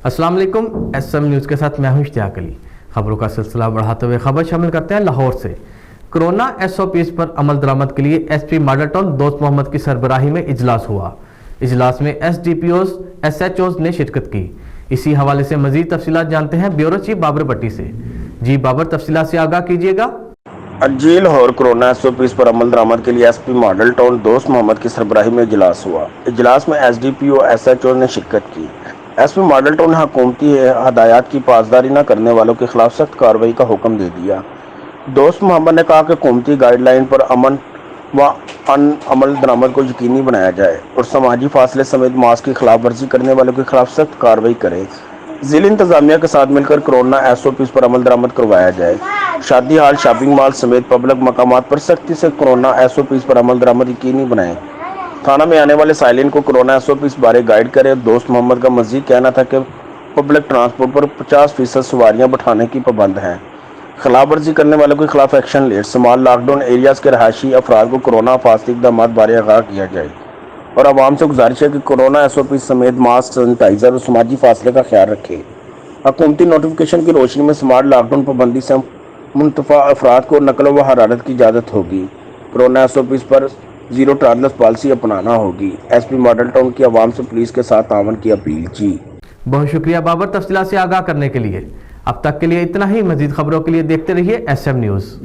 अस्सलाम वालेकुम। SM news के साथ मैं हूं इश्तियाक अली। खबरों का सिलसिला बढ़ाते हुए खबर शामिल करते हैं लाहौर से। कोरोना एसओपीज पर अमल दरामद के लिए एसपी मॉडल टाउन दोस्त मोहम्मद की सरबराही में इजलास हुआ। इजलास में एसडीपीओज एसएचओज ने शिरकत की। इसी हवाले से मजीद तफसीलात जानते हैं ब्यूरो चीफ बाबर भट्टी से। जी बाबर, तफसीलात से आगाह कीजिएगा। जी लाहौर कोरोना एसओपीज पर अमल दरामद के लिए एसपी मॉडल टाउन दोस्त मोहम्मद की सरबराही में इजलास हुआ। इजलास में एसडीपीओ एसएचओ ने शिरकत की। एसपी मॉडल टाउन ने हुकूमती हदायत की पासदारी न करने वालों के खिलाफ सख्त कार्रवाई का हुक्म दे दिया। दोस्त मोहम्मद ने कहा कि हुकूमती गाइडलाइन पर अमन व अमल दरामद को यकीनी बनाया जाए और समाजी फासले समेत मास्क की खिलाफ वर्जी करने वालों के खिलाफ सख्त कार्रवाई करे। जिला इंतजामिया के साथ मिलकर कोरोना एसओपीज पर अमल दरामद करवाया जाए। शादी हाल, शॉपिंग मॉल समेत पब्लिक मकामात पर सख्ती से कोरोना एसओपीज पर अमल दरामद यकीनी बनाएं। थाना में आने वाले साइलिन को कोरोना एसओपीज बारे गाइड करें। दोस्त मोहम्मद का मजीद कहना था कि पब्लिक ट्रांसपोर्ट पर 50% सवारियां बैठाने की पाबंद हैं। खिलाफ वर्जी करने वालों के खिलाफ एक्शन ले। स्मॉल लॉकडाउन एरियाज के रहायशी अफराद को कोरोना हिफाजती इक़दामात बारे आगाह किया जाए और आवाम से गुजारिश है कि कोरोना एसओपीज समेत मास्क, सैनिटाइजर और समाजी फासले का ख्याल रखें। हुकूमती नोटिफिकेशन की रोशनी में स्मार्ट लॉकडाउन पाबंदी से मुंतफा अफराद को नकल व हरारत की इजाज़त होगी। कोरोना एसओपीज पर जीरो टॉलरेंस पॉलिसी अपनाना होगी। एसपी मॉडल टाउन की आवाम से पुलिस के साथ तावन की अपील। जी बहुत शुक्रिया बाबर, तफसीलात से आगाह करने के लिए। अब तक के लिए इतना ही। मजीद खबरों के लिए देखते रहिए एसएम न्यूज़।